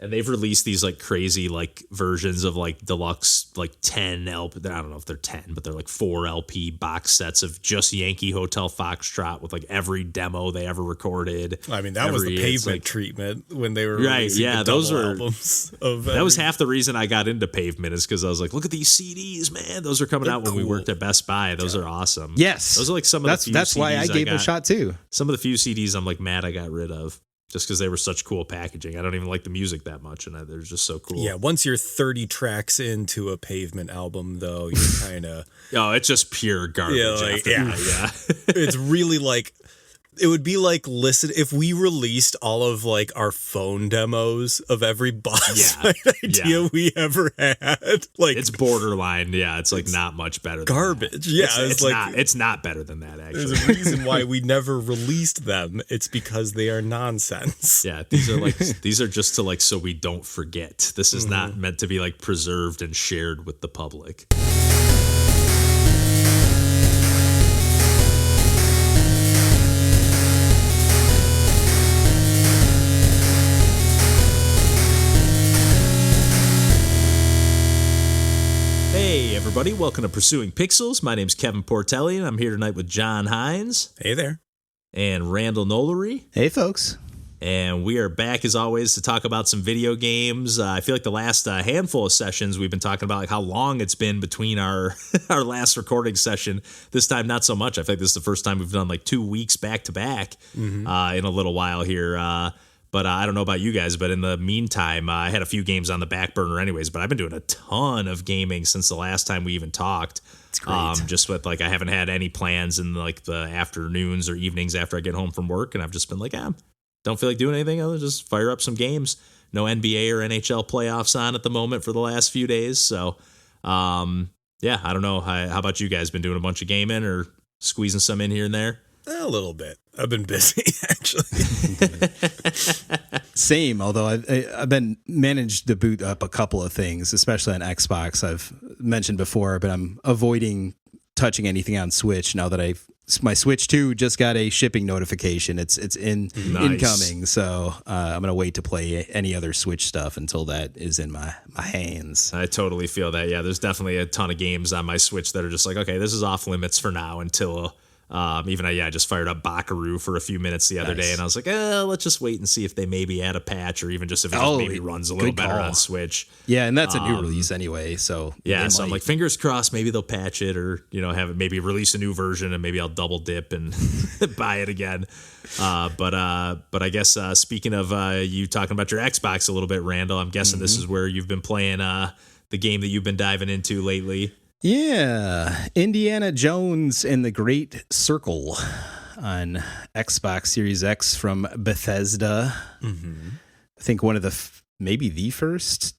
And they've released these like crazy like versions of like deluxe like 10 LP. I don't know if they're 10, but they're like 4 LP box sets of just Yankee Hotel Foxtrot with like every demo they ever recorded. I mean, that was the Pavement treatment when they were releasing the those double were albums. That was half the reason I got into Pavement, is because I was like, look at these CDs, man. Those are coming out when we worked at Best Buy. Those are awesome. Yes, those are like some of the few that's CDs why I gave it a shot too. Some of the few CDs I'm like mad I got rid of, just because they were such cool packaging. I don't even like the music that much, and they're just so cool. Yeah, once you're 30 tracks into a Pavement album, though, you're kind of... Oh, it's just pure garbage. Yeah. It's really like... It would be like, listen, if we released all of like our phone demos of every boss idea we ever had, like it's borderline. Yeah, it's like not much better than garbage. That. Yeah, it's not better than that. Actually, there's a reason why we never released them. It's because they are nonsense. Yeah, these are just to like so we don't forget. This is not meant to be like preserved and shared with the public. Hey everybody, welcome to Pursuing Pixels. My name's Kevin Portelli, and I'm here tonight with John Hines. Hey there. And Randall Nolery. Hey folks. And we are back as always to talk about some video games. I feel like the last handful of sessions we've been talking about like how long it's been between our our last recording session. This time not so much. I think this is the first time we've done like 2 weeks back to back in a little while here. But I don't know about you guys, but in the meantime, I had a few games on the back burner anyways, but I've been doing a ton of gaming since the last time we even talked. It's great. Just with like, I haven't had any plans in like the afternoons or evenings after I get home from work. And I've just been like, don't feel like doing anything other than just fire up some games. No NBA or NHL playoffs on at the moment for the last few days. So, yeah, I don't know. How about you guys? Been doing a bunch of gaming or squeezing some in here and there? A little bit. I've been busy, actually. Same, although I've been managed to boot up a couple of things, especially on Xbox. I've mentioned before, but I'm avoiding touching anything on Switch now that my Switch 2 just got a shipping notification. It's incoming, so I'm gonna wait to play any other Switch stuff until that is in my hands. I totally feel that. Yeah, there's definitely a ton of games on my Switch that are just like, okay, this is off limits for now until. I just fired up Bakaru for a few minutes the other day, and I was like, let's just wait and see if they maybe add a patch, or even just if it just maybe runs a little better on Switch. Yeah, and that's a new release anyway, so yeah. So I'm like, fingers crossed, maybe they'll patch it, or have it maybe release a new version, and maybe I'll double dip and buy it again. But I guess speaking of you talking about your Xbox a little bit, Randall, I'm guessing this is where you've been playing the game that you've been diving into lately. Yeah, Indiana Jones and the Great Circle on Xbox Series X from Bethesda. I think one of maybe the first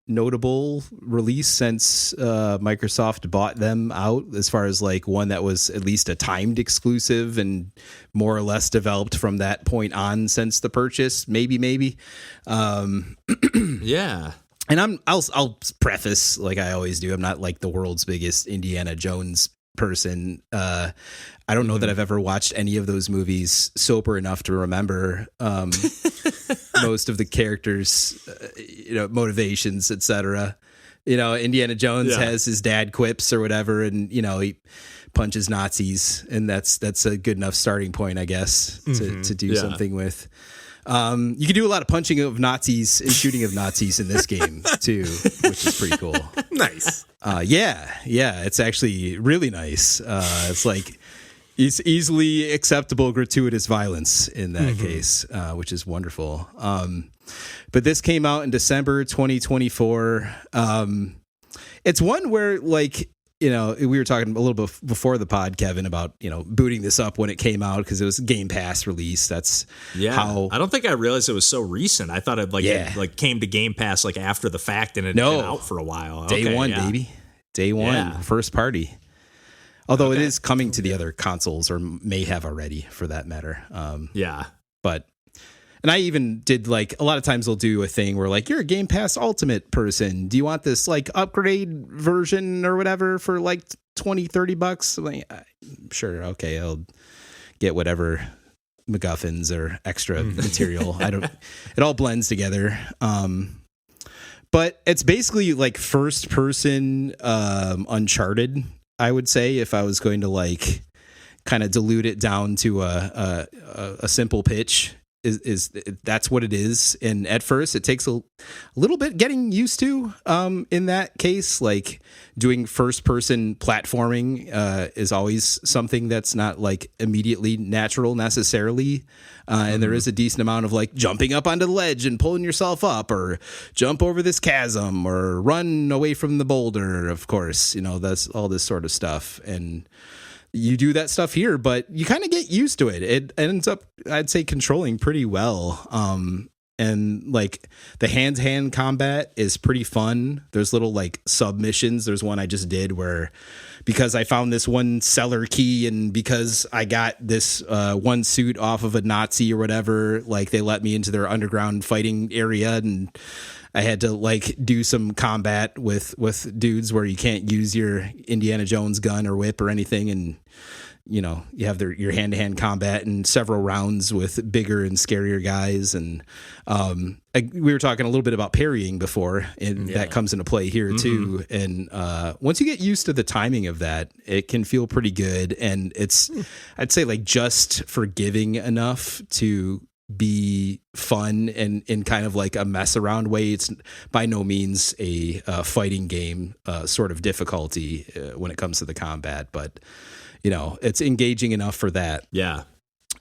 notable release since Microsoft bought them out, as far as like one that was at least a timed exclusive and more or less developed from that point on since the purchase. Maybe. Yeah. And I'll preface, like I always do, I'm not like the world's biggest Indiana Jones person. I don't know that I've ever watched any of those movies sober enough to remember most of the characters, motivations, etc. Indiana Jones has his dad quips or whatever, and he punches Nazis, and that's a good enough starting point, I guess, to do something with. You can do a lot of punching of Nazis and shooting of Nazis in this game too, which is pretty cool. Nice. Yeah, it's actually really nice. It's like it's easily acceptable gratuitous violence in that case, which is wonderful. But this came out in December 2024. It's one where we were talking a little bit before the pod, Kevin, about, booting this up when it came out because it was a Game Pass release. That's how... I don't think I realized it was so recent. I thought it came to Game Pass after the fact and it had been out for a while. Day one, baby. Day one, first party. Although it is coming to the other consoles, or may have already, for that matter. But... And I even did a lot of times they'll do a thing where you're a Game Pass Ultimate person. Do you want this upgrade version or whatever for $20-$30? I'm like, sure. Okay. I'll get whatever MacGuffins or extra material. It all blends together. But it's basically like first person Uncharted, I would say, if I was going to like kind of dilute it down to a simple pitch. Is that's what it is. And at first it takes a little bit getting used to in that case. Like doing first person platforming is always something that's not like immediately natural necessarily. And there is a decent amount of like jumping up onto the ledge and pulling yourself up, or jump over this chasm, or run away from the boulder. Of course, that's all this sort of stuff. And you do that stuff here, but you kind of get used to it. It ends up, I'd say, controlling pretty well. And like the hand-to-hand combat is pretty fun. There's little like submissions. There's one I just did where, because I found this one cellar key and because I got this one suit off of a Nazi or whatever, like they let me into their underground fighting area, and I had to like do some combat with dudes where you can't use your Indiana Jones gun or whip or anything. And, you have your hand-to-hand combat in several rounds with bigger and scarier guys. And we were talking a little bit about parrying before, and that comes into play here too. And once you get used to the timing of that, it can feel pretty good. And it's, I'd say, like just forgiving enough to be fun and in kind of like a mess around way. It's by no means a fighting game sort of difficulty when it comes to the combat, but it's engaging enough for that. Yeah.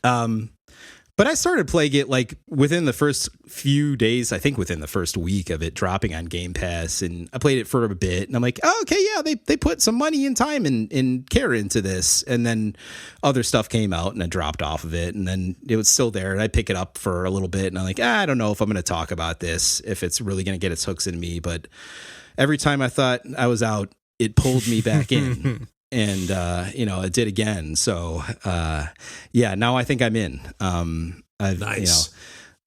But I started playing it like within the first few days, I think within the first week of it dropping on Game Pass, and I played it for a bit, and I'm like, oh, okay, yeah, they put some money and time and care into this. And then other stuff came out and I dropped off of it, and then it was still there, and I pick it up for a little bit, and I'm like, I don't know if I'm going to talk about this, if it's really going to get its hooks in me. But every time I thought I was out, it pulled me back in. And, it did again. So, now I think I'm in. I've, nice.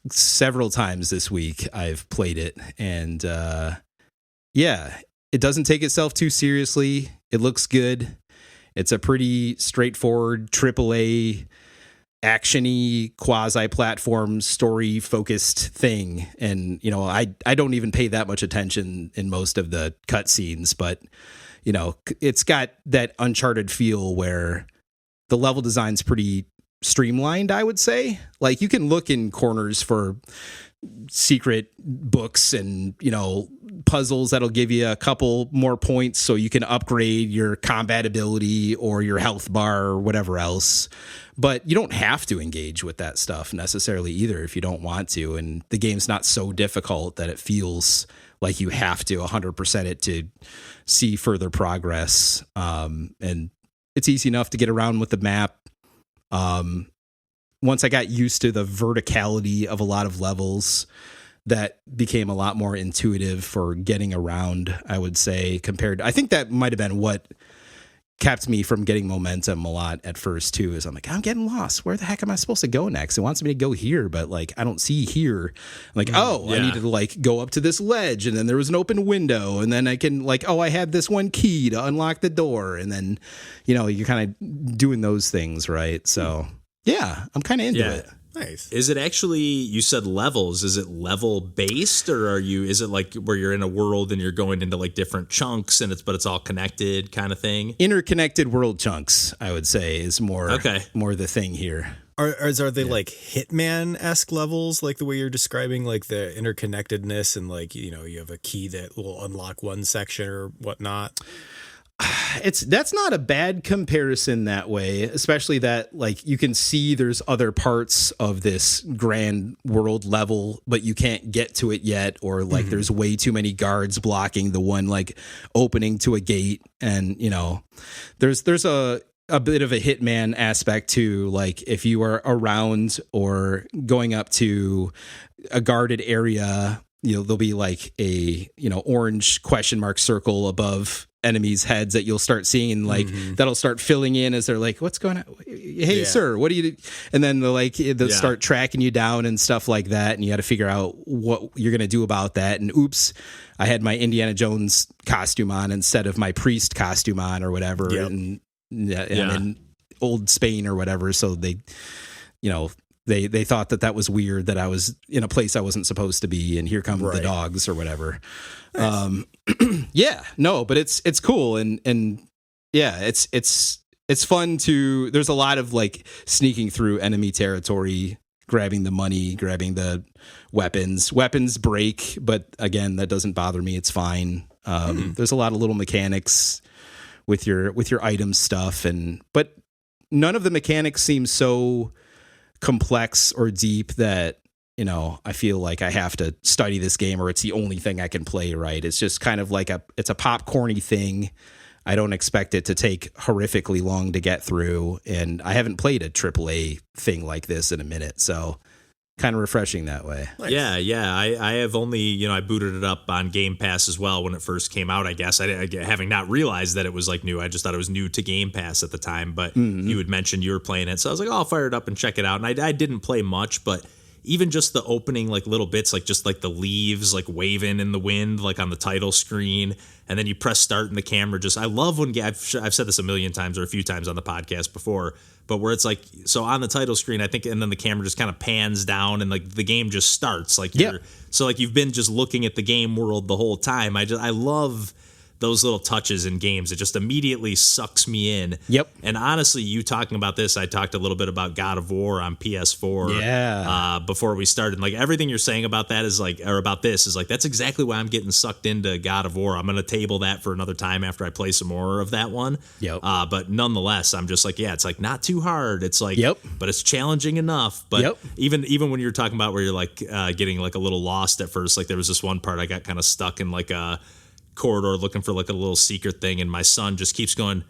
Several times this week I've played it, and, it doesn't take itself too seriously. It looks good. It's a pretty straightforward AAA action-y quasi-platform story focused thing. And, I don't even pay that much attention in most of the cutscenes, but it's got that Uncharted feel where the level design's pretty streamlined, I would say. Like you can look in corners for secret books and, puzzles that'll give you a couple more points so you can upgrade your combat ability or your health bar or whatever else. But you don't have to engage with that stuff necessarily either if you don't want to. And the game's not so difficult that it feels like you have to 100% it to see further progress. And it's easy enough to get around with the map. Once I got used to the verticality of a lot of levels, that became a lot more intuitive for getting around, I would say, I think that might have been what kept me from getting momentum a lot at first too, is I'm like, I'm getting lost. Where the heck am I supposed to go next? It wants me to go here, but like, I don't see here. I'm like, I needed to like go up to this ledge, and then there was an open window, and then I can like, I had this one key to unlock the door. And then, you're kind of doing those things. Right. So yeah, I'm kind of into it. Nice. Is it actually, you said levels, is it level based, or is it like where you're in a world and you're going into like different chunks and it's all connected kind of thing? Interconnected world chunks, I would say, is more the thing here. Are they like Hitman-esque levels, like the way you're describing, like the interconnectedness and like, you have a key that will unlock one section or whatnot? That's not a bad comparison that way, especially that like you can see there's other parts of this grand world level, but you can't get to it yet, or like there's way too many guards blocking the one like opening to a gate. And there's a bit of a Hitman aspect to like if you are around or going up to a guarded area, there'll be like a orange question mark circle above enemies' heads that you'll start seeing, like that'll start filling in as they're like, what's going on? Hey, sir, what do you do? And then they'll start tracking you down and stuff like that. And you got to figure out what you're going to do about that. And oops, I had my Indiana Jones costume on instead of my priest costume on or whatever. Yep. And I'm in old Spain or whatever. So they, They thought that was weird, that I was in a place I wasn't supposed to be, and here come the Right. dogs or whatever. Yeah, no, but it's cool, and yeah, it's fun to. There's a lot of like sneaking through enemy territory, grabbing the money, grabbing the weapons. Weapons break, but again, that doesn't bother me. It's fine. There's a lot of little mechanics with your item stuff, but none of the mechanics seem so complex or deep that, you know, I feel like I have to study this game or it's the only thing I can play right. It's just kind of like it's a popcorny thing. I don't expect it to take horrifically long to get through, and I haven't played a AAA thing like this in a minute, so kind of refreshing that way. Nice. Yeah. I have only, you know, I booted it up on Game Pass as well when it first came out, I guess. I having not realized that it was like new. I just thought it was new to Game Pass at the time, but you had mentioned you were playing it. So I was like, oh, I'll fire it up and check it out. And I didn't play much, but even just the opening, like little bits, like just like the leaves, like waving in the wind, like on the title screen. And then you press start and the camera I love when I've said this a million times or a few times on the podcast before, but where it's like, so on the title screen, I think, and then the camera just kind of pans down and like the game just starts. Like, so like you've been just looking at the game world the whole time. I love those little touches in games. It just immediately sucks me in. Yep. And honestly, you talking about this, I talked a little bit about God of War on PS4 before we started. Like everything you're saying about that is like, or about this is like, that's exactly why I'm getting sucked into God of War. I'm going to table that for another time after I play some more of that one. Yep. But nonetheless, I'm just like, yeah, it's like not too hard. It's like, but it's challenging enough. But even when you're talking about where you're like getting like a little lost at first, like there was this one part I got kind of stuck in like a corridor looking for like a little secret thing, and my son just keeps going,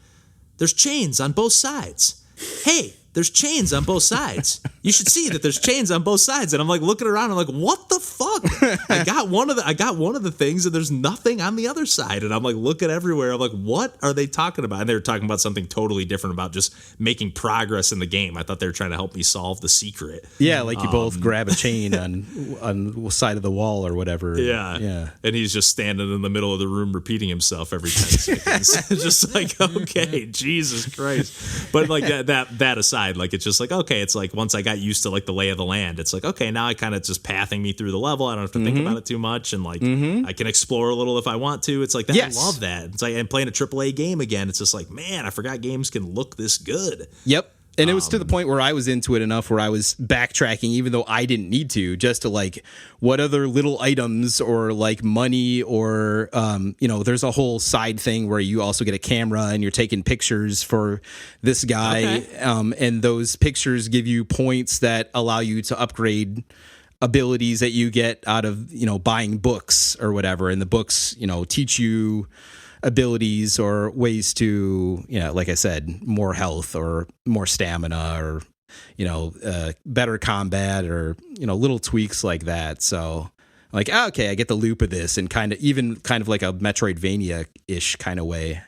there's chains on both sides. Hey, there's chains on both sides. You should see that there's chains on both sides. And I'm like looking around, I'm like, what the fuck? I got one of the things and there's nothing on the other side. And I'm like looking everywhere. I'm like, what are they talking about? And they were talking about something totally different, about just making progress in the game. I thought they were trying to help me solve the secret. Yeah, like you both grab a chain on the side of the wall or whatever. Yeah. And he's just standing in the middle of the room repeating himself every 10 seconds. Just like, okay, Jesus Christ. But like that aside, like it's just like, okay, it's like once I got used to like the lay of the land, it's like, okay, now I kind of just pathing me through the level. I don't have to think about it too much, and like I can explore a little if I want to. It's like that. I love that. It's like I'm playing a AAA game again. It's just like, man, I forgot games can look this good. Yep. And it was to the point where I was into it enough where I was backtracking, even though I didn't need to, just to like what other little items or like money or, there's a whole side thing where you also get a camera and you're taking pictures for this guy. Okay. And those pictures give you points that allow you to upgrade abilities that you get out of, buying books or whatever. And the books, teach you abilities or ways to, like I said, more health or more stamina or, better combat or, little tweaks like that. So like, okay, I get the loop of this, and kind of like a Metroidvania-ish kind of way.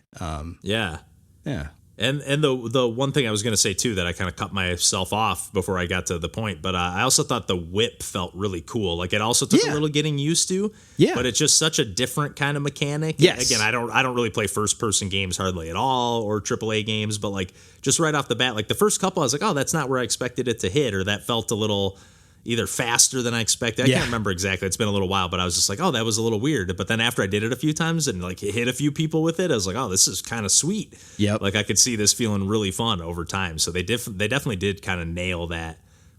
Yeah. Yeah. And the one thing I was going to say, too, that I kind of cut myself off before I got to the point, but I also thought the whip felt really cool. Like, it also took a little getting used to, but it's just such a different kind of mechanic. Yes. Again, I don't really play first-person games hardly at all, or AAA games, but, like, just right off the bat, like, the first couple, I was like, oh, that's not where I expected it to hit, or that felt a little either faster than I expected. I can't remember exactly. It's been a little while, but I was just like, oh, that was a little weird. But then after I did it a few times and like hit a few people with it, I was like, oh, this is kind of sweet. Yep. Like I could see this feeling really fun over time. So they definitely did kind of nail that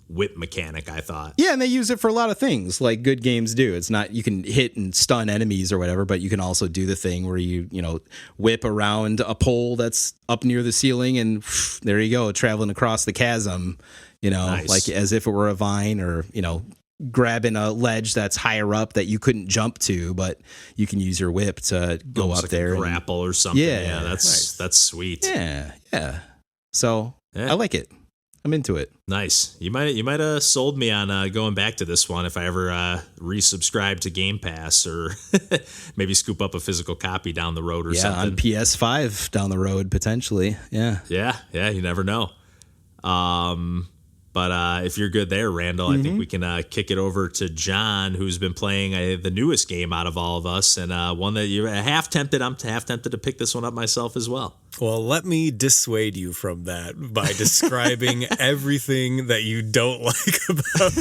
whip mechanic, I thought. Yeah, and they use it for a lot of things like good games do. It's not, you can hit and stun enemies or whatever, but you can also do the thing where you whip around a pole that's up near the ceiling and there you go, traveling across the chasm. Nice. Like as if it were a vine, or, grabbing a ledge that's higher up that you couldn't jump to, but you can use your whip to go almost up like there. A grapple or something. Yeah, that's sweet. Yeah. So I like it. I'm into it. Nice. You might have sold me on going back to this one if I ever resubscribe to Game Pass, or maybe scoop up a physical copy down the road or something. On PS5 down the road potentially. Yeah. Yeah. You never know. But if you're good there, Randall, I think we can kick it over to John, who's been playing the newest game out of all of us, and one that you're half tempted. I'm half tempted to pick this one up myself as well. Well, let me dissuade you from that by describing everything that you don't like about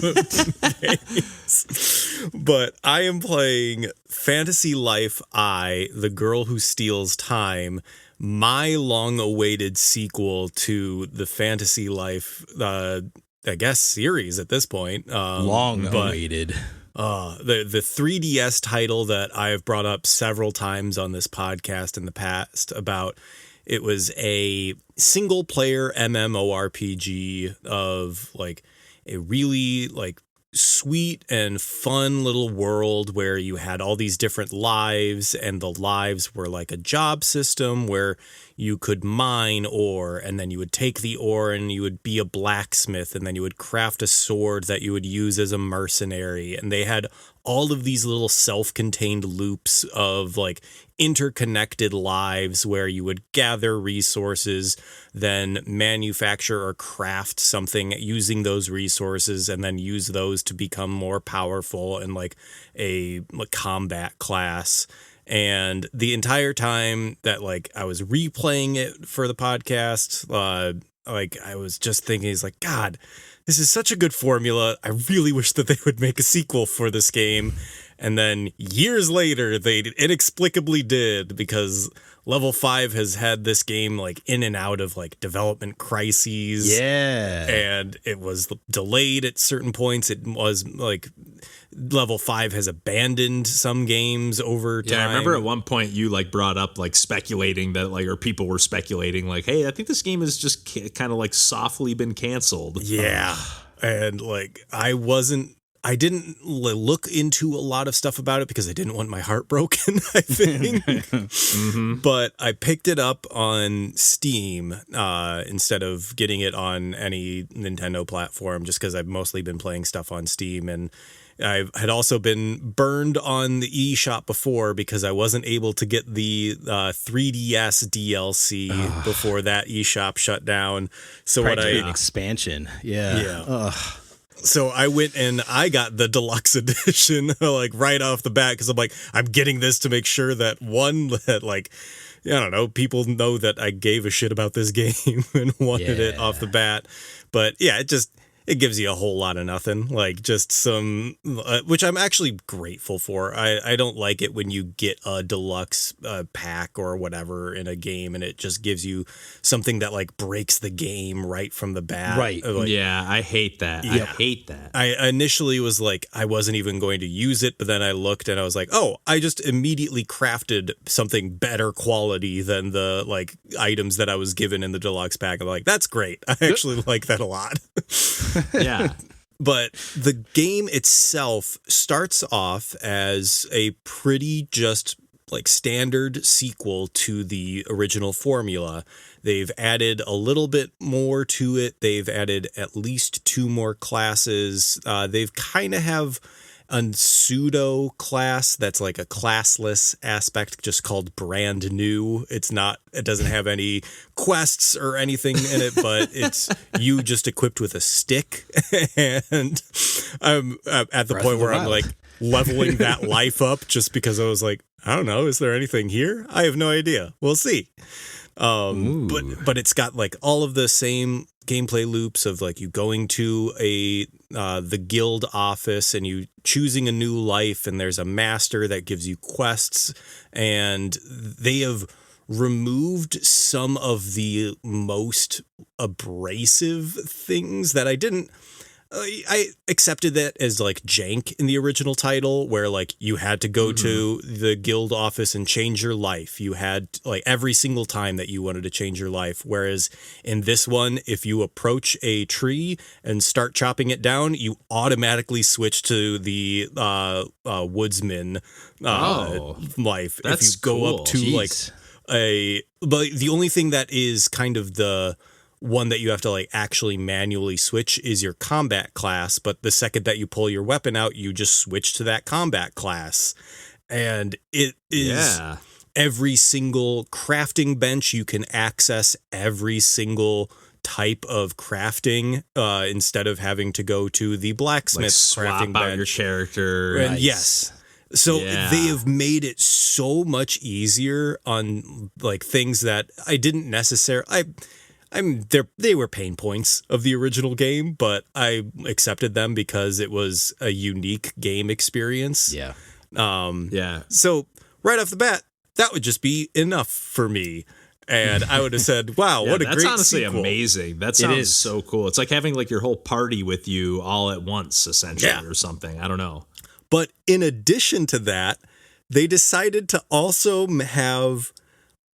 games. But I am playing Fantasy Life I, The Girl Who Steals Time, my long-awaited sequel to the Fantasy Life, I guess, series at this point. Long-awaited. The 3DS title that I have brought up several times on this podcast in the past about. It was a single player MMORPG of like a really like sweet and fun little world where you had all these different lives, and the lives were like a job system where you could mine ore, and then you would take the ore and you would be a blacksmith, and then you would craft a sword that you would use as a mercenary. And they had all of these little self-contained loops of like interconnected lives where you would gather resources, then manufacture or craft something using those resources, and then use those to become more powerful in like a combat class. And the entire time that like I was replaying it for the podcast, like I was just thinking, it's like, God, this is such a good formula. I really wish that they would make a sequel for this game. And then years later, they inexplicably did, because Level 5 has had this game like in and out of like development crises. Yeah. And it was delayed at certain points. It was like Level 5 has abandoned some games over time. Yeah, I remember at one point you like brought up like speculating that like, or people were speculating like, hey, I think this game has just kind of like softly been canceled. Yeah. And like I didn't look into a lot of stuff about it because I didn't want my heart broken, I think. But I picked it up on Steam instead of getting it on any Nintendo platform, just because I've mostly been playing stuff on Steam. And I had also been burned on the eShop before because I wasn't able to get the 3DS DLC before that eShop shut down. So an expansion. Yeah. So I went and I got the deluxe edition like right off the bat, because I'm like, I'm getting this to make sure that that like, I don't know, people know that I gave a shit about this game and wanted it off the bat. But yeah, it gives you a whole lot of nothing, like just some, which I'm actually grateful for. I don't like it when you get a deluxe pack or whatever in a game and it just gives you something that like breaks the game right from the bat. Right. Like, yeah, I hate that. Yeah. I hate that. I initially was like, I wasn't even going to use it, but then I looked and I was like, oh, I just immediately crafted something better quality than the like items that I was given in the deluxe pack. I'm like, that's great. I actually like that a lot. Yeah. But the game itself starts off as a pretty just like standard sequel to the original formula. They've added a little bit more to it. They've added at least 2 more classes. They've kind of have a pseudo class that's like a classless aspect just called Brand New. It doesn't have any quests or anything in it, but it's you just equipped with a stick. And I'm at the point where I'm like leveling that life up just because I was like, I don't know, is there anything here? I have no idea. We'll see. But it's got like all of the same gameplay loops of like you going to the guild office and you choosing a new life, and there's a master that gives you quests, and they have removed some of the most abrasive things that I accepted that as like jank in the original title, where like you had to go to the guild office and change your life. You had like every single time that you wanted to change your life. Whereas in this one, if you approach a tree and start chopping it down, you automatically switch to the woodsman life. That's if you go cool. up to but the only thing that is kind of the one that you have to like actually manually switch is your combat class, but the second that you pull your weapon out, you just switch to that combat class. And it is every single crafting bench. You can access every single type of crafting instead of having to go to the blacksmith like swap crafting out bench. your character. And yes, So they have made it so much easier on like things that I didn't necessarily. They were pain points of the original game, but I accepted them because it was a unique game experience. Yeah. So right off the bat, that would just be enough for me. And I would have said, wow, what a great sequel. That's honestly amazing. That sounds so cool. It's like having like your whole party with you all at once, essentially, or something. I don't know. But in addition to that, they decided to also have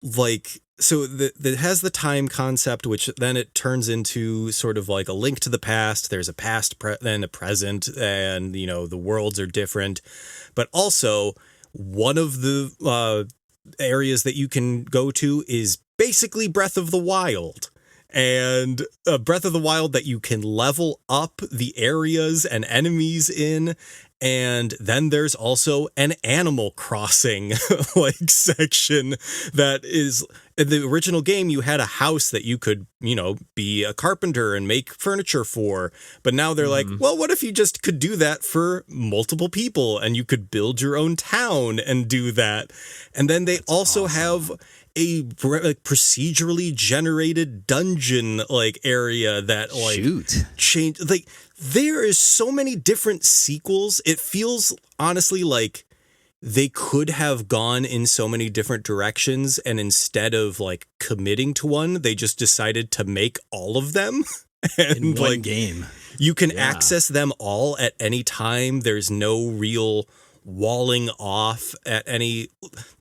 like, so that has the time concept, which then it turns into sort of like a link to the past. There's a past, then a present, and, you know, the worlds are different. But also, one of the areas that you can go to is basically Breath of the Wild. And Breath of the Wild that you can level up the areas and enemies in. And then there's also an Animal Crossing like section that is in the original game. You had a house that you could, you know, be a carpenter and make furniture for. But now they're like, well, what if you just could do that for multiple people and you could build your own town and do that? And then they also have a procedurally generated dungeon like area that like change like there is so many different sequels. It feels honestly like they could have gone in so many different directions, and instead of like committing to one, they just decided to make all of them and in one game. You can access them all at any time. There's no real walling off at any.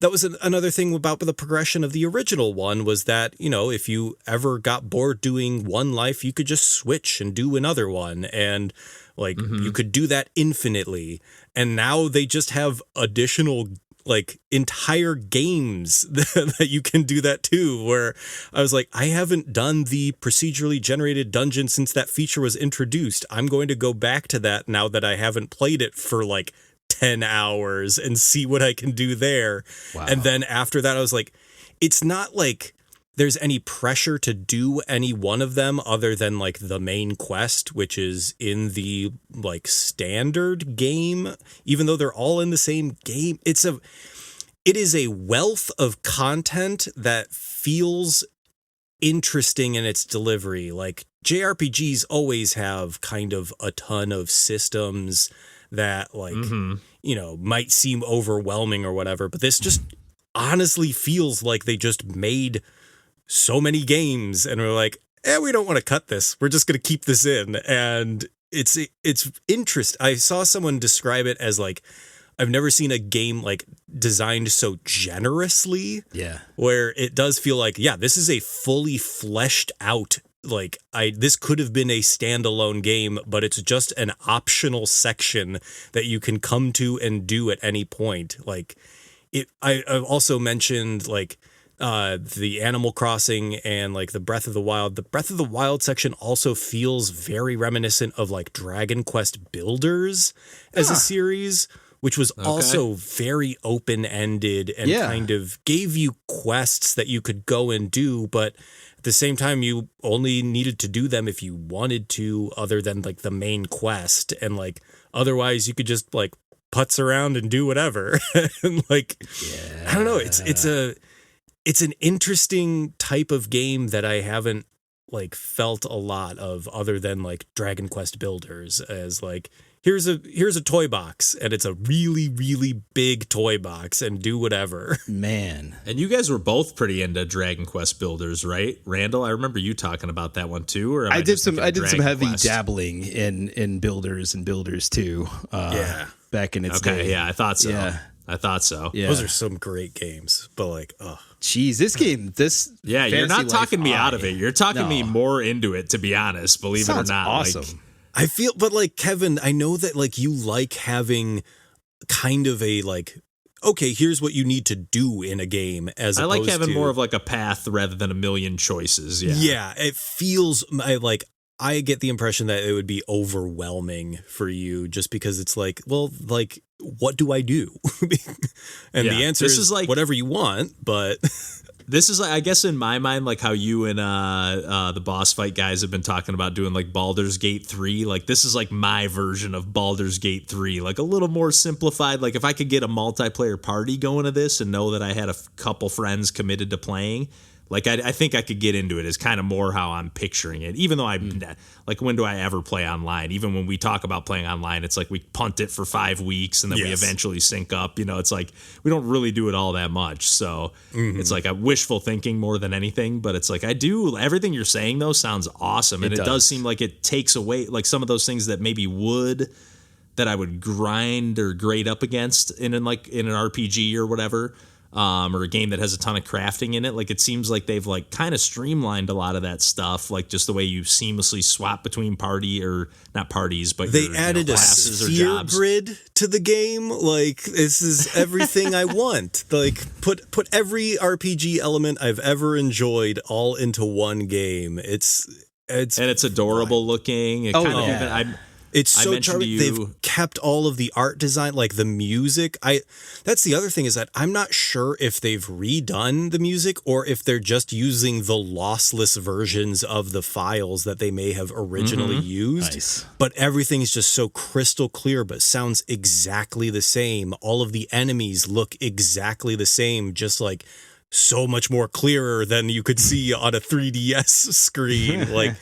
That was another thing about the progression of the original one, was that, you know, if you ever got bored doing one life, you could just switch and do another one, and like you could do that infinitely. And now they just have additional like entire games that you can do that too, where I was like, I haven't done the procedurally generated dungeon since that feature was introduced. I'm going to go back to that now that I haven't played it for like 10 hours and see what I can do there. Wow. And then after that, I was like, it's not like there's any pressure to do any one of them other than like the main quest, which is in the like standard game, even though they're all in the same game. It is a wealth of content that feels interesting in its delivery. Like JRPGs always have kind of a ton of systems that like, you know, might seem overwhelming or whatever, but this just honestly feels like they just made so many games and we're like, we don't want to cut this. We're just going to keep this in. And it's interest. I saw someone describe it as like, I've never seen a game like designed so generously. Yeah. Where it does feel like, this is a fully fleshed out, like this could have been a standalone game, but it's just an optional section that you can come to and do at any point. Like I've also mentioned like the Animal Crossing and like the Breath of the Wild. The Breath of the Wild section also feels very reminiscent of like Dragon Quest Builders as a series, which was also very open-ended and kind of gave you quests that you could go and do, but at the same time, you only needed to do them if you wanted to, other than like the main quest. And like, otherwise you could just like putz around and do whatever. And like, I don't know. It's an interesting type of game that I haven't like felt a lot of other than like Dragon Quest Builders, as like, here's a toy box and it's a really, really big toy box and do whatever. Man. And you guys were both pretty into Dragon Quest Builders, right? Randall, I remember you talking about that one too. Or I did some heavy dabbling in Builders and Builders 2. Back in its day. Yeah, I thought so. Yeah. Those are some great games, but like, Jeez, you're not talking me out of it. You're talking me more into it, to be honest, believe it or not. Awesome. Like, I feel, but like Kevin, I know that like you like having kind of a like, okay, here's what you need to do in a game, as I like opposed having to, more of like a path rather than a million choices. Yeah, it feels I get the impression that it would be overwhelming for you just because it's like, well, like, what do I do? And the answer is like whatever you want, but This is, I guess, in my mind, like how you and the boss fight guys have been talking about doing like Baldur's Gate 3. Like this is like my version of Baldur's Gate 3, like a little more simplified. Like if I could get a multiplayer party going to this and know that I had a couple friends committed to playing, like I think I could get into it. Is kind of more how I'm picturing it. Even though like when do I ever play online? Even when we talk about playing online, it's like we punt it for 5 weeks and then we eventually sync up. You know, it's like we don't really do it all that much. So it's like a wishful thinking more than anything. But it's like everything you're saying though sounds awesome, and it does seem like it takes away like some of those things that maybe that I would grind or grade up against in an RPG or whatever. Or a game that has a ton of crafting in it. Like it seems like they've like kind of streamlined a lot of that stuff, like just the way you seamlessly swap between not parties, but they added a sphere grid to the game. Like this is everything I want. Like put every RPG element I've ever enjoyed all into one game. It's adorable looking. It's so charming. They've kept all of the art design, like the music. That's the other thing, is that I'm not sure if they've redone the music or if they're just using the lossless versions of the files that they may have originally used. Nice. But everything's just so crystal clear, but sounds exactly the same. All of the enemies look exactly the same, just like so much more clearer than you could see on a 3DS screen. Like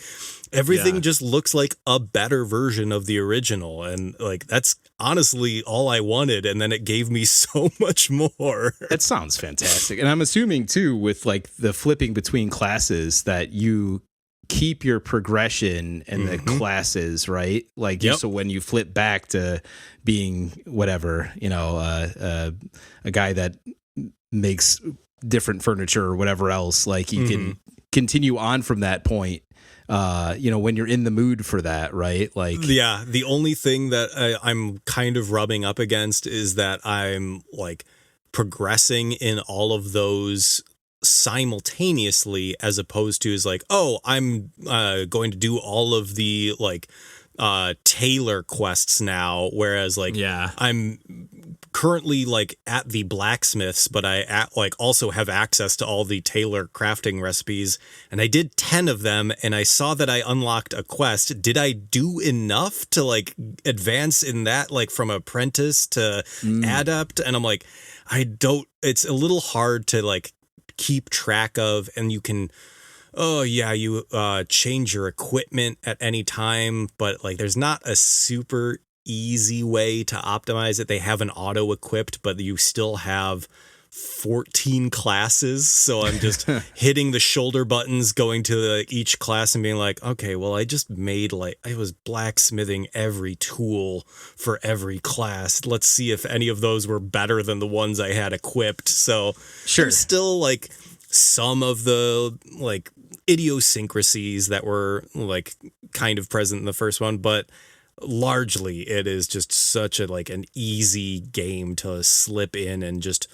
everything just looks like a better version of the original. And like, that's honestly all I wanted. And then it gave me so much more. That sounds fantastic. And I'm assuming too, with like the flipping between classes, that you keep your progression in the classes, right? Like, so when you flip back to being whatever, a guy that makes different furniture or whatever else, like you can continue on from that point. When you're in the mood for that, right? Like, the only thing that I'm kind of rubbing up against is that I'm like progressing in all of those simultaneously, as opposed to is like, oh, I'm going to do all of the like tailor quests now, whereas like I'm currently like at the blacksmiths, but I also have access to all the tailor crafting recipes, and I did 10 of them, and I saw that I unlocked a quest. Did I do enough to like advance in that, like from apprentice to adept? And I'm like, it's a little hard to like keep track of, and you can you change your equipment at any time, but like there's not a super easy way to optimize it. They have an auto equipped, but you still have 14 classes, so I'm just hitting the shoulder buttons, going to each class and being like, okay, well, I just made I was blacksmithing every tool for every class. Let's see if any of those were better than the ones I had equipped. So there's still like some of the like idiosyncrasies that were like kind of present in the first one, but largely it is just such an easy game to slip in and just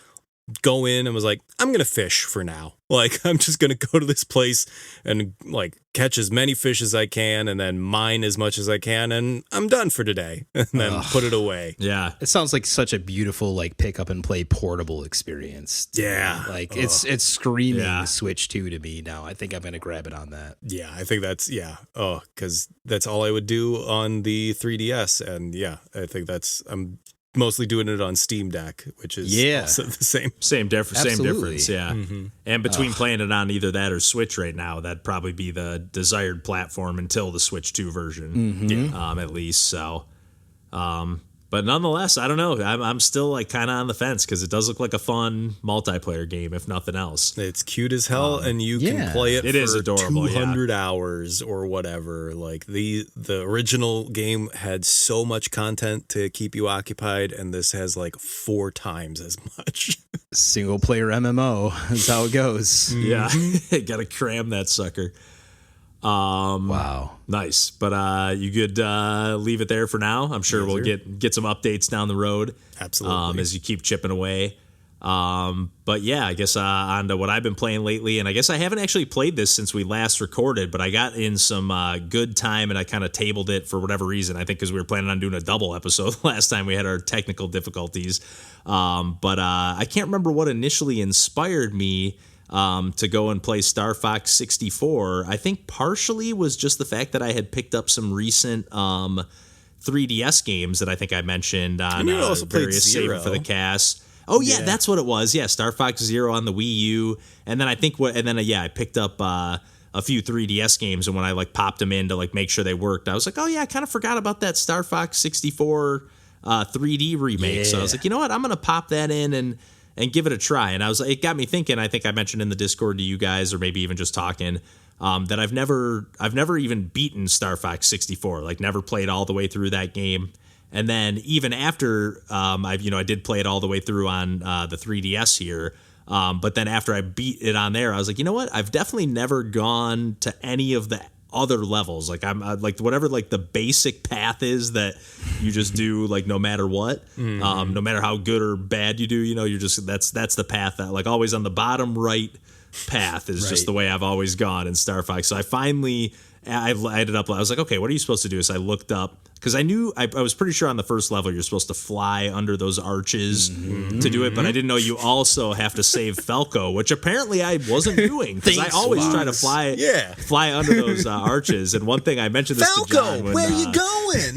go in and was like, I'm going to fish for now. Like, I'm just going to go to this place and like catch as many fish as I can and then mine as much as I can. And I'm done for today, and then put it away. Yeah. It sounds like such a beautiful, like pick up and play portable experience. Yeah. Like it's screaming Switch 2 to me now. I think I'm going to grab it on that. Yeah. I think that's, cause that's all I would do on the 3DS. And I think I'm mostly doing it on Steam Deck, which is also the same difference. Yeah. Mm-hmm. And between playing it on either that or Switch right now, that'd probably be the desired platform until the Switch 2 version, at least. So, but nonetheless, I don't know. I'm still like kind of on the fence because it does look like a fun multiplayer game, if nothing else. It's cute as hell, and you can play it is for adorable, 200 hours or whatever. Like the original game had so much content to keep you occupied, and this has like 4 times as much. Single player MMO is how it goes. Yeah, gotta cram that sucker. Wow, nice. But you could leave it there for now. I'm sure we'll get some updates down the road. Absolutely, as you keep chipping away. But yeah, I guess on to what I've been playing lately, and I guess I haven't actually played this since we last recorded, but I got in some good time and I kind of tabled it for whatever reason. I think because we were planning on doing a double episode last time we had our technical difficulties. But I can't remember what initially inspired me to go and play Star Fox 64. I think partially was just the fact that I had picked up some recent 3DS games that I think I mentioned on you also played various Zero. Save for the Cast. Oh yeah, that's what it was. Yeah, Star Fox Zero on the Wii U, and then I picked up a few 3DS games, and when I like popped them in to like make sure they worked, I was like, oh yeah, I kind of forgot about that Star Fox 64 3D remake. So I was like, you know what, I'm gonna pop that in and give it a try. And it got me thinking. I think I mentioned in the Discord to you guys, or maybe even just talking, that I've never even beaten Star Fox 64, like never played all the way through that game. And then even after I did play it all the way through on the 3DS here. But then after I beat it on there, I was like, you know what? I've definitely never gone to any of the other levels. Like I'm like whatever like the basic path is that you just do like no matter what, no matter how good or bad you do, you're just that's the path that like always on the bottom right path is just the way I've always gone in Star Fox. So I ended up, I was like, okay, what are you supposed to do? So I looked up, because I knew I was pretty sure on the first level you're supposed to fly under those arches to do it, but I didn't know you also have to save Falco, which apparently I wasn't doing, because I always try to fly under those arches. And one thing I mentioned this to John, Falco, where you going?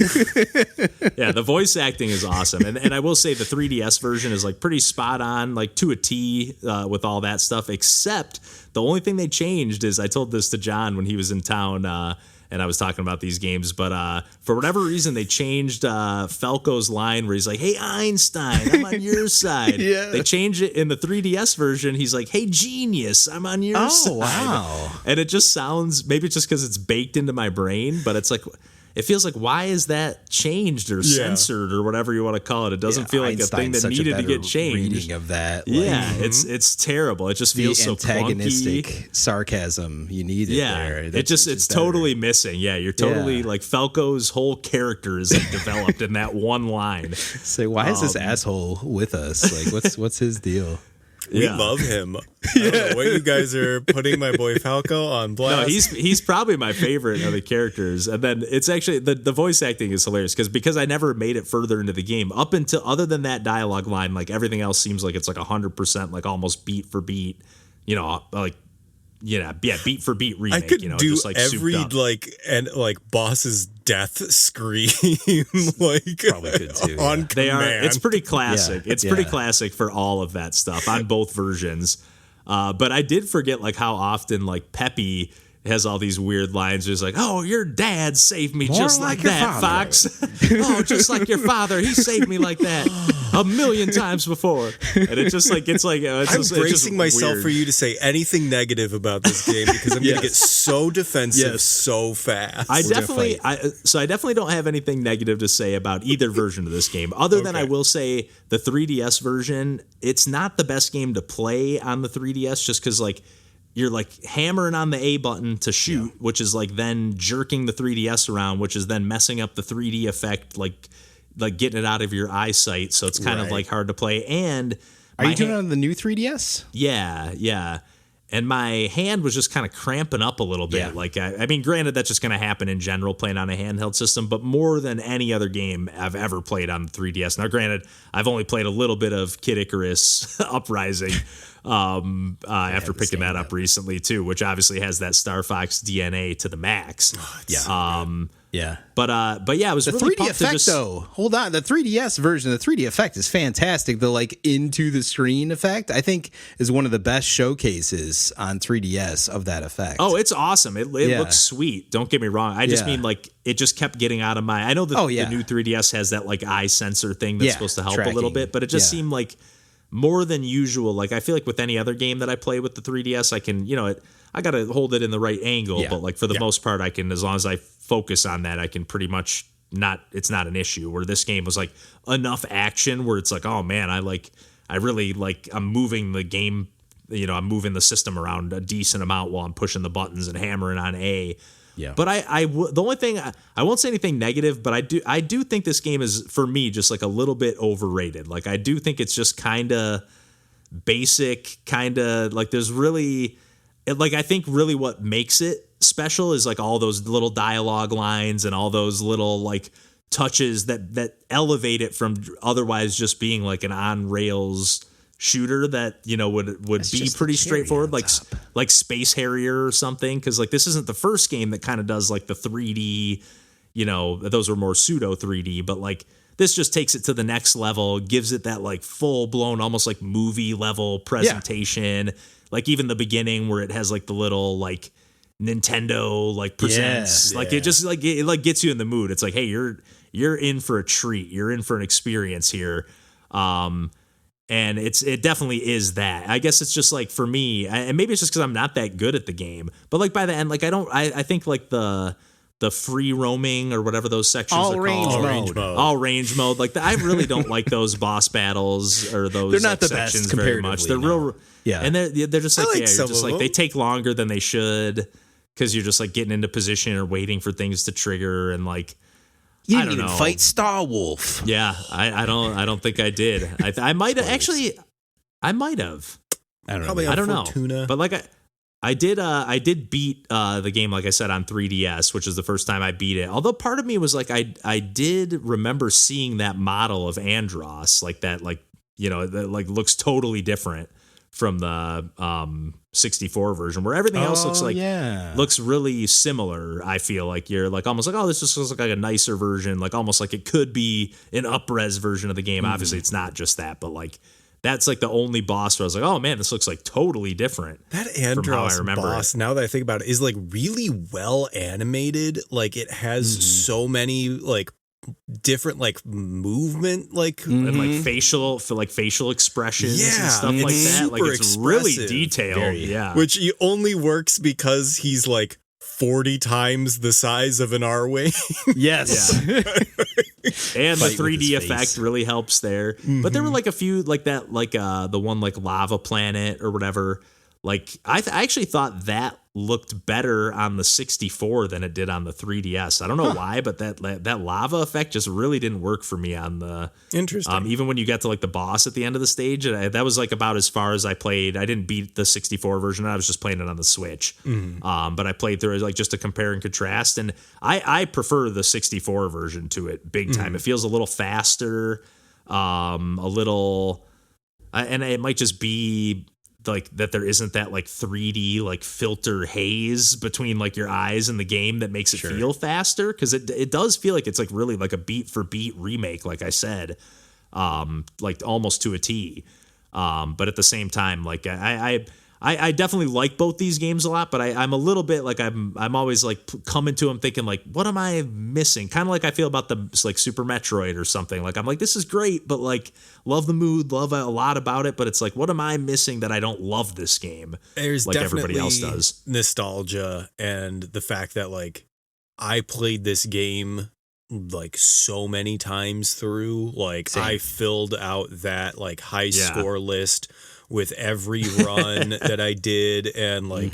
Yeah, the voice acting is awesome, and I will say the 3DS version is like pretty spot on, like to a T with all that stuff. Except the only thing they changed is, I told this to John when he was in town. And I was talking about these games, but for whatever reason, they changed Falco's line where he's like, "Hey, Einstein, I'm on your side." Yeah. They changed it in the 3DS version. He's like, "Hey, genius, I'm on your side." Oh, wow. And it just sounds, maybe it's just because it's baked into my brain, but it's like, it feels like, why is that changed or censored or whatever you want to call it? It doesn't feel like Einstein's a thing that needed to get changed. Reading of that, it's terrible. It just feels so antagonistic clunky. sarcasm you needed there. It's totally missing. Yeah, you're totally like Falco's whole character is like developed in that one line. Say, why is this asshole with us? Like, what's his deal? We love him. I don't know what you guys are putting my boy Falco on blast. No, he's probably my favorite of the characters. And then it's actually the voice acting is hilarious because I never made it further into the game up until, other than that dialogue line, like everything else seems like it's like 100% like almost beat for beat, beat for beat remake. I could do just like every like boss's death scream like probably could too. On command. It's pretty classic. Yeah. It's pretty classic for all of that stuff on both versions. But I did forget like how often like Peppy has all these weird lines. It's like, "Oh, your dad saved me just like that, Fox." "Oh, just like your father, he saved me like that 1,000,000 times before." And it just like it's like I'm bracing myself for you to say anything negative about this game, because I'm going to get so defensive so fast. I definitely don't have anything negative to say about either version of this game, other than I will say the 3DS version. It's not the best game to play on the 3DS, just because like you're like hammering on the A button to shoot, which is like then jerking the 3DS around, which is then messing up the 3D effect, like getting it out of your eyesight. So it's kind of like hard to play. And are you doing it on the new 3DS? Yeah. And my hand was just kind of cramping up a little bit. Yeah. Like, I mean, granted, that's just going to happen in general playing on a handheld system, but more than any other game I've ever played on the 3DS. Now, granted, I've only played a little bit of Kid Icarus Uprising after picking that up recently, too, which obviously has that Star Fox DNA to the max. Yeah. But yeah, it was the really 3D effect though. Hold on, the 3DS version, the 3D effect is fantastic. The like into the screen effect, I think, is one of the best showcases on 3DS of that effect. Oh, it's awesome. It looks sweet. Don't get me wrong. I just mean like it just kept getting out of my. I know that the new 3DS has that like eye sensor thing that's supposed to help a little bit, but it just seemed like more than usual. Like I feel like with any other game that I play with the 3DS, I can I got to hold it in the right angle, but like for the most part, I can, as long as I focus on that, I can pretty much it's not an issue. Where this game was like enough action where it's like, oh man, I'm moving the game, I'm moving the system around a decent amount while I'm pushing the buttons and hammering on A. Yeah. But the only thing, I won't say anything negative, but I do think this game is, for me, just like a little bit overrated. Like I do think it's just kind of basic, kind of like there's really, like I think really what makes it special is like all those little dialogue lines and all those little like touches that elevate it from otherwise just being like an on rails shooter that, you know, would That's be just pretty the cherry straightforward, on like Space Harrier or something. Because like this isn't the first game that kind of does like the 3D, you know, those were more pseudo 3D, but like this just takes it to the next level, gives it that like full blown, almost like movie level presentation. Like even the beginning where it has like the little like Nintendo like presents, like it just like it like gets you in the mood. It's like, hey, you're in for a treat. You're in for an experience here. And it definitely is that. I guess it's just like for me, and maybe it's just because I'm not that good at the game, but like by the end, like I think like the free roaming or whatever those sections all are range called. mode. All range mode. Like I really don't like those boss battles or those They're not the sections best very much. They're comparatively, real, and they're just like, like you're some just of like they them. take longer than they should because you're just like getting into position or waiting for things to trigger and like. You I didn't don't even know. fight Star Wolf. Yeah, I don't think I did. I might have actually. I might have. I don't know. Probably I don't know. Fortuna. But like I did beat the game, like I said, on 3DS, which is the first time I beat it. Although part of me was like, I did remember seeing that model of Andros, like that, like, you know, that like looks totally different from the 64 version, where everything else looks like looks really similar. I feel like you're like almost like, oh, this just looks like a nicer version, like almost like it could be an up-res version of the game. Obviously, it's not just that, but like that's like the only boss where I was like, oh man, this looks like totally different. That from how I Andros remember boss, it. now that I think about it, is like really well animated. Like it has so many like different like movement, like And like facial expressions Yeah, and stuff like it's that. Like super it's really expressive. detailed. Yeah. which he only works because he's like 40 times the size of an R-Wing. Yes. And the Fight with 3D his effect face. really helps there. But there were like a few like that, like the one like Lava Planet or whatever. Like I actually thought that looked better on the 64 than it did on the 3DS. I don't know why, but that lava effect just really didn't work for me on the Interesting. even when you got to like the boss at the end of the stage, that was like about as far as I played. I didn't beat the 64 version. I was just playing it on the Switch. But I played through it like just to compare and contrast. And I prefer the 64 version to it big time. It feels a little faster, a little, and it might just be like that there isn't that like 3D like filter haze between like your eyes and the game that makes it feel faster, because it does feel like it's like really like a beat for beat remake, like I said, like almost to a T. But at the same time, like I definitely like both these games a lot, but I'm a little bit like I'm always like coming to them thinking like, what am I missing? Kind of like I feel about the like Super Metroid or something. Like I'm like, this is great, but like love the mood, love a lot about it, but it's like, what am I missing that I don't love this game? There's like everybody else definitely does. nostalgia and the fact that like I played this game like so many times through. Like I filled out that like high score list with every run that I did, and like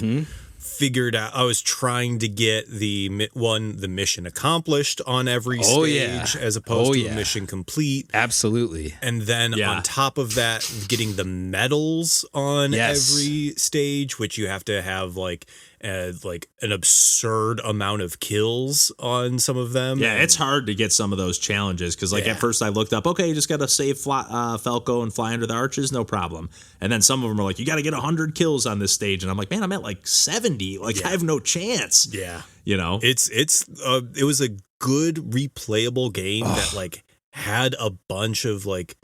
figured out I was trying to get the mission accomplished on every stage as opposed to a mission complete. Absolutely. And then on top of that, getting the medals on every stage, which you have to have like an absurd amount of kills on some of them. Yeah, it's hard to get some of those challenges because, like, at first I looked up, okay, you just got to save Falco and fly under the arches, no problem. And then some of them are like, you got to get 100 kills on this stage, and I'm like, man, I'm at like 70. Like, I have no chance. Yeah, you know, it was a good replayable game that like had a bunch of like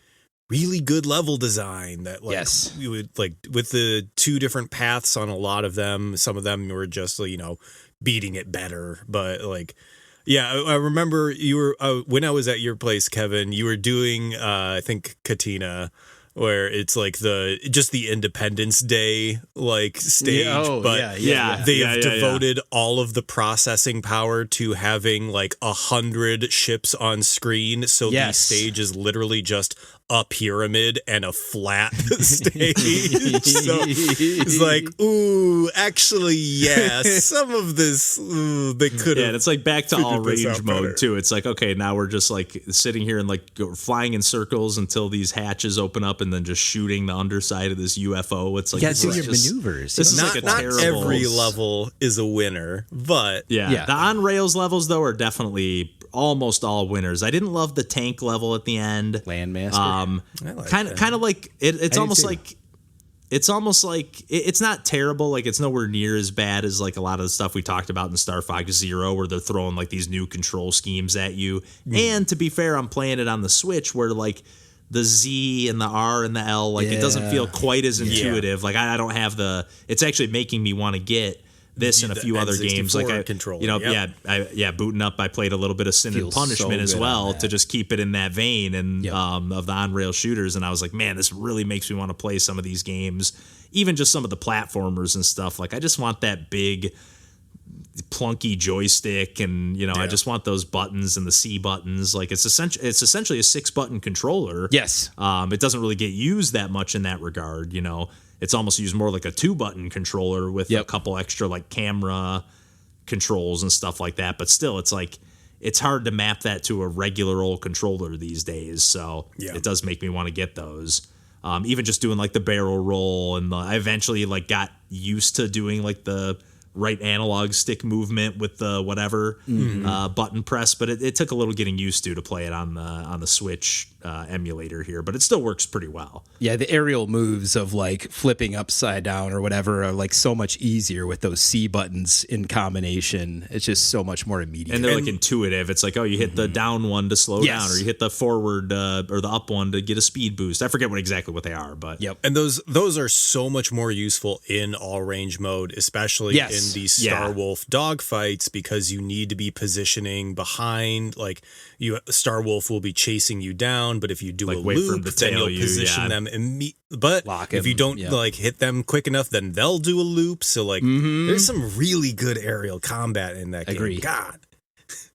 really good level design that like you would like with the two different paths on a lot of them. Some of them were just, you know, beating it better, but like, yeah, I remember you were, when I was at your place, Kevin, you were doing, I think Katina, where it's like just the Independence Day like stage, but they've devoted all of the processing power to having like 100 ships on screen, so the stage is literally just a pyramid and a flat stage. So it's like, ooh, actually, some of this they could have. Yeah, and it's like back to all range mode too. It's like, okay, now we're just like sitting here and like flying in circles until these hatches open up, and then just shooting the underside of this UFO. It's like, you do your maneuvers. This is not, like a not terrible. every level is a winner, but the on rails levels though are definitely almost all winners. I didn't love the tank level at the end. Landmaster. Kind of like it's almost too. like it's not terrible. Like it's nowhere near as bad as like a lot of the stuff we talked about in Star Fox Zero, where they're throwing like these new control schemes at you. And to be fair, I'm playing it on the Switch, where like the Z and the R and the L, like it doesn't feel quite as intuitive. Like I don't have it's actually making me want to get this and a few other games, like controller. Booting up, I played a little bit of Sin and Feels Punishment so as good well on that. to just keep it in that vein and of the on-rail shooters, and I was like, man, this really makes me want to play some of these games, even just some of the platformers and stuff. Like I just want that big plunky joystick, and I just want those buttons and the C buttons. Like it's essentially a 6-button controller. Yes. It doesn't really get used that much in that regard. It's almost used more like a 2-button controller with a couple extra like camera controls and stuff like that. But still, it's like it's hard to map that to a regular old controller these days. So it does make me want to get those. Even just doing like the barrel roll, and I eventually like got used to doing like the right analog stick movement with the whatever button press, but it took a little getting used to play it on the Switch emulator here, but it still works pretty well. Yeah, the aerial moves of like flipping upside down or whatever are like so much easier with those C buttons in combination. It's just so much more immediate. And they're like intuitive. It's like, oh, you hit the down one to slow down, or you hit the forward or the up one to get a speed boost. I forget exactly what they are, but And those are so much more useful in all range mode, especially in these Star Wolf dogfights, because you need to be positioning behind. Like Star Wolf will be chasing you down, but if you do like a wait for him loop, to then tail you'll position them But Lock if you him, don't like hit them quick enough, then they'll do a loop. So like, there's some really good aerial combat in that game. Agree. God.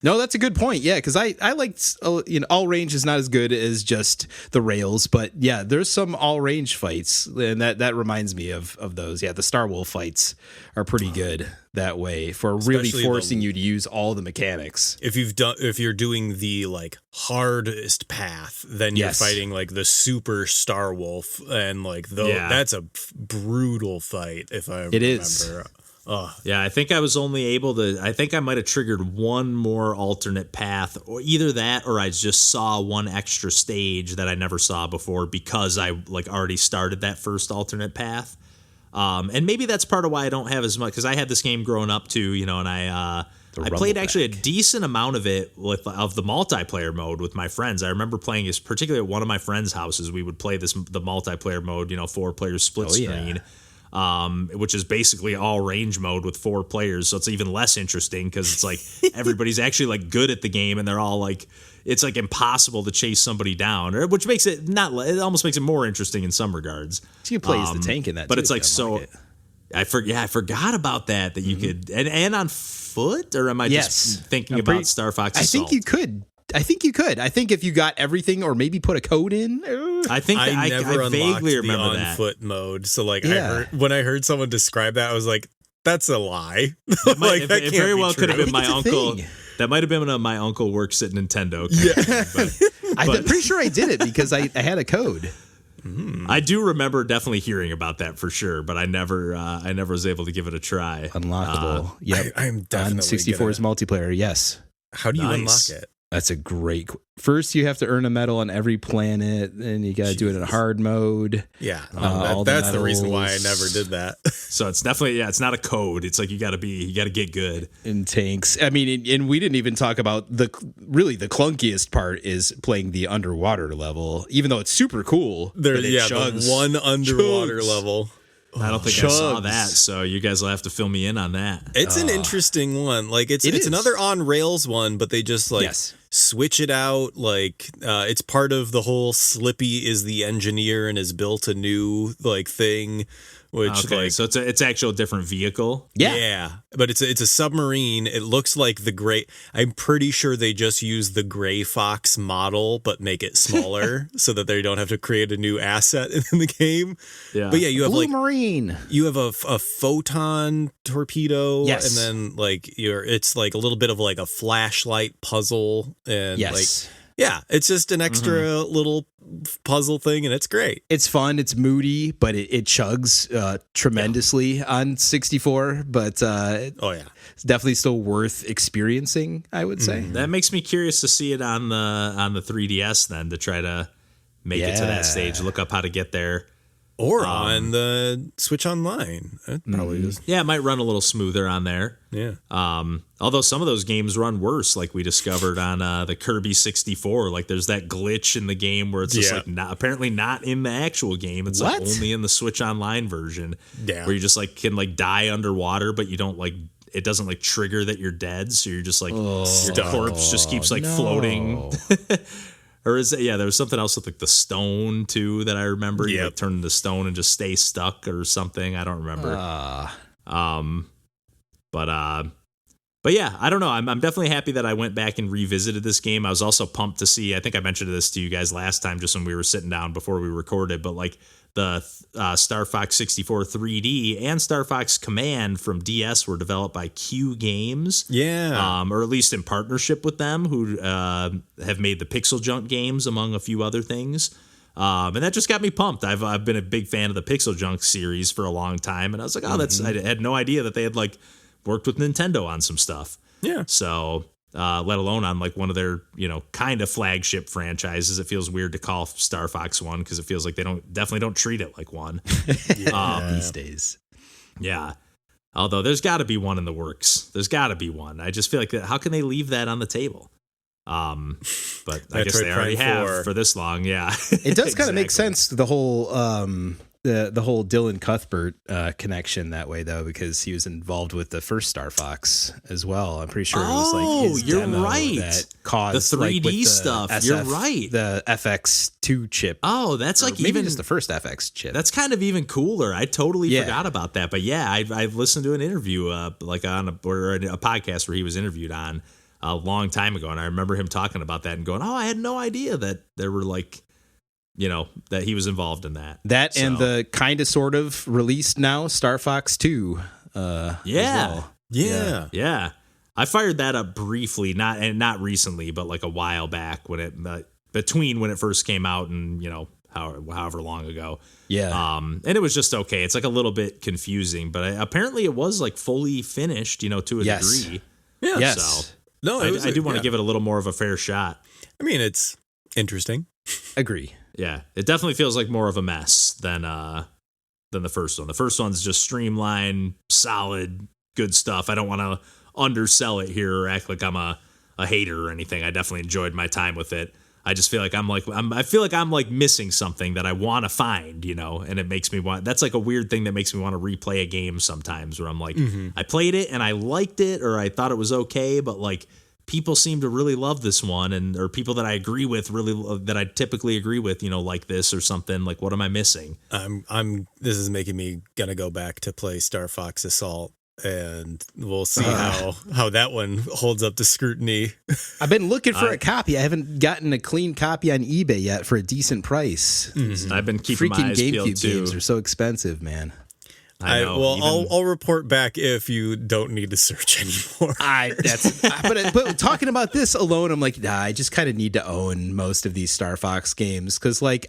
No, that's a good point. Yeah, because I liked, all range is not as good as just the rails, but yeah, there's some all range fights, and that reminds me of those. Yeah, the Star Wolf fights are pretty good that way for really Especially forcing you to use all the mechanics. If you're doing the like hardest path, then you're fighting like the super Star Wolf, and like that's a brutal fight. If I remember. Is. Yeah, I think I was only able to. I think I might have triggered one more alternate path, or either that, or I just saw one extra stage that I never saw before because I like already started that first alternate path. And maybe that's part of why I don't have as much, because I had this game growing up too, and I played actually a decent amount of it of the multiplayer mode with my friends. I remember playing this particularly at one of my friends' houses. We would play the multiplayer mode, 4 players split screen. Yeah. Which is basically all range mode with 4 players, so it's even less interesting because it's like everybody's actually like good at the game, and they're all like, it's like impossible to chase somebody down, which makes it it almost makes it more interesting in some regards. So you play as the tank in that, but too, it's like I forgot about that you could and on foot, or am I just thinking about Star Fox Assault? I think you could. I think if you got everything, or maybe put a code in. I think I never I unlocked vaguely the remember on that. foot mode. So like when I heard someone describe that, I was like, that's a lie. Like that can't very be well true. could have been my it's a uncle. thing. That might have been my uncle works at Nintendo. I'm pretty sure I did it because I had a code. I do remember definitely hearing about that for sure, but I never was able to give it a try. Unlockable. Yep. I'm definitely on 64's multiplayer. Yes. How do you Nice. unlock it? That's a great. First, you have to earn a medal on every planet, and you got to do it in hard mode. Yeah, all that's the the reason why I medals. never did that. So it's definitely it's not a code. It's like you got to get good. In tanks. I mean, and we didn't even talk about the clunkiest part is playing the underwater level, even though it's super cool. The chugs. one underwater level. I don't think I saw that, so you guys will have to fill me in on that. It's an interesting one. Like it's is. another on rails one, but they just like switch it out. Like it's part of the whole Slippy is the engineer and has built a new like thing. Which like so it's actual different vehicle. Yeah. But it's a submarine. It looks like the gray. I'm pretty sure they just use the Gray Fox model, but make it smaller so that they don't have to create a new asset in the game. Yeah. But yeah, you have Blue like Marine. you have a photon torpedo, Yes. and then like it's like a little bit of like a flashlight puzzle, and like Yeah, it's just an extra little puzzle thing, and it's great. It's fun. It's moody, but it chugs tremendously on 64. But it's definitely still worth experiencing, I would say. That makes me curious to see it on the 3DS then, to try to make it to that stage. Look up how to get there. Or on the Switch Online. It probably is. Yeah, it might run a little smoother on there. Yeah. Although some of those games run worse, like we discovered on the Kirby 64. Like there's that glitch in the game where it's just like apparently not in the actual game. It's like only in the Switch Online version. Yeah. Where you just like can like die underwater, but you don't like, it doesn't like trigger that you're dead. So you're just like your corpse just keeps like floating. Or is it, there was something else with like the stone too that I remember. You like turn into stone and just stay stuck or something. I don't remember. But yeah, I don't know. I'm definitely happy that I went back and revisited this game. I was also pumped to see, I think I mentioned this to you guys last time just when we were sitting down before we recorded, but like the Star Fox 64 3D and Star Fox Command from DS were developed by Q Games. Yeah. Or at least in partnership with them, who have made the Pixel Junk games, among a few other things. And that just got me pumped. I've been a big fan of the Pixel Junk series for a long time. And I was like, I had no idea that they had like worked with Nintendo on some stuff. Yeah. So... let alone on like one of their, kind of flagship franchises. It feels weird to call Star Fox one because it feels like they definitely don't treat it like one these days. Yeah. Although there's got to be one in the works. There's got to be one. I just feel like how can they leave that on the table? But I guess they already have for this long. Yeah. It does kind of make sense. The whole, the whole Dylan Cuthbert connection that way though, because he was involved with the first Star Fox as well. I'm pretty sure it was like his demo that caused the 3D like, stuff. You're right. The FX2 chip. Oh, that's like maybe even just the first FX chip. That's kind of even cooler. I totally forgot about that. But yeah, I've listened to an interview like on a podcast where he was interviewed on a long time ago, and I remember him talking about that and going, "Oh, I had no idea that there were like." That he was involved in that. And the kind of sort of released now Star Fox 2. Yeah. Yeah. I fired that up briefly, not recently, but like a while back when it first came out and, however long ago. Yeah. And it was just okay. It's like a little bit confusing, but apparently it was like fully finished, to a degree. Yeah. Yes. So no, I do want to give it a little more of a fair shot. I mean, it's interesting. Agree. Yeah, it definitely feels like more of a mess than the first one. The first one's just streamlined, solid, good stuff. I don't want to undersell it here or act like I'm a hater or anything. I definitely enjoyed my time with it. I just feel like I'm missing something that I want to find, and it makes me want. That's like a weird thing that makes me want to replay a game sometimes. Where I'm like, I played it and I liked it, or I thought it was okay, but like. People seem to really love this one, or people that I agree with that I typically agree with, like this or something. Like, what am I missing? This is making me gonna go back to play Star Fox Assault, and we'll see how that one holds up to scrutiny. I've been looking for a copy. I haven't gotten a clean copy on eBay yet for a decent price. I've been keeping my eyes peeled GameCube too. games are so expensive, man. I know. I'll report back if you don't need to search anymore. But talking about this alone, I'm like, I just kind of need to own most of these Star Fox games because, like,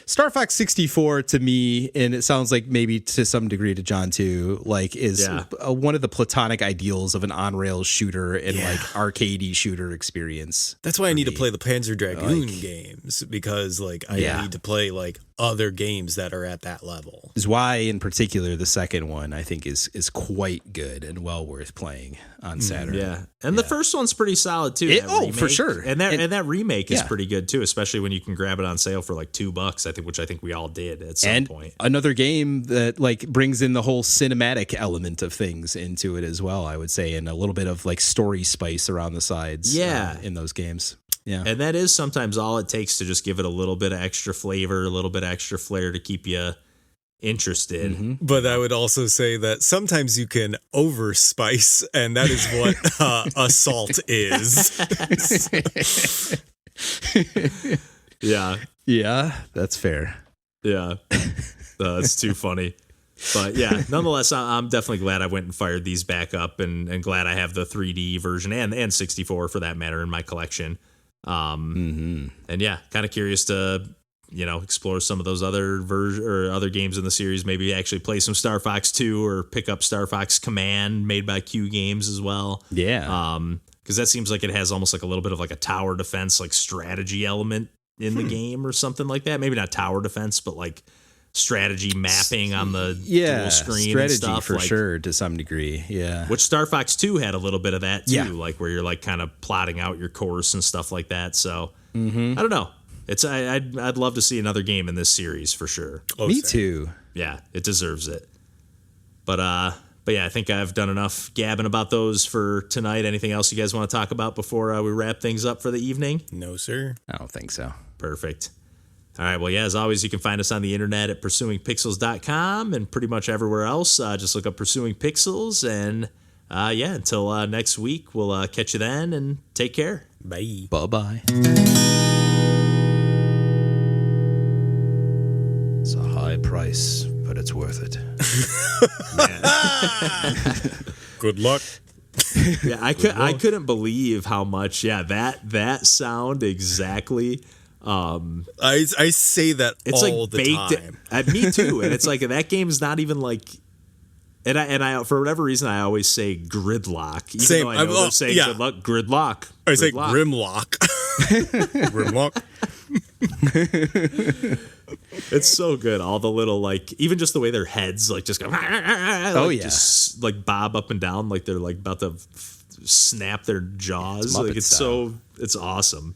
Star Fox 64 to me, and it sounds like maybe to some degree to John too, like, is one of the platonic ideals of an on-rails shooter and like arcadey shooter experience. That's why I need to play the Panzer Dragoon games because, like, I need to play like other games that are at that level. Is why, in particular, the second one I think is quite good and well worth playing on Saturn. Yeah, and the first one's pretty solid too. For sure. And that remake is pretty good too, especially when you can grab it on sale for like $2. Which I think we all did at some point. Another game that like brings in the whole cinematic element of things into it as well. I would say, and a little bit of like story spice around the sides. In those games. Yeah, and that is sometimes all it takes to just give it a little bit of extra flavor, a little bit of extra flair to keep you interested. Mm-hmm. But I would also say that sometimes you can overspice, and that is what Assault is. Yeah, that's fair. Yeah, that's too funny. But yeah, nonetheless, I'm definitely glad I went and fired these back up, and glad I have the 3D version and 64 for that matter in my collection. And yeah, kind of curious to explore some of those other or other games in the series. Maybe actually play some Star Fox 2 or pick up Star Fox Command made by Q Games as well. Yeah. Because that seems like it has almost like a little bit of like a tower defense, like strategy element in the game or something like that. Maybe not tower defense, but like strategy mapping on the dual screen strategy and stuff. For sure, to some degree. Yeah. Which Star Fox 2 had a little bit of that too, Yeah. like where you're like kind of plotting out your course and stuff like that. So I don't know. I'd love to see another game in this series for sure. Oh, Me same. too. Yeah, it deserves it. But yeah, I think I've done enough gabbing about those for tonight. Anything else you guys want to talk about before we wrap things up for the evening? No, sir. I don't think so. Perfect. All right. Well, yeah, as always, you can find us on the internet at pursuingpixels.com and pretty much everywhere else. Just look up Pursuing Pixels. And yeah, until next week, we'll catch you then and take care. Bye. Bye-bye. It's a high price, but it's worth it. Good luck. Yeah, I couldn't believe how much. Yeah, that sound exactly. I say that It's all like the baked. time. Me too. And it's like that game's not even like. And I for whatever reason I always say gridlock. Even Same. though I know they're saying yeah. good luck, gridlock. I say Gridlock. Grimlock. Grimlock. It's so good. All the little like, even just the way their heads like just go. Like, just like bob up and down like they're like about to snap their jaws. It's Muppet like it's style. it's awesome.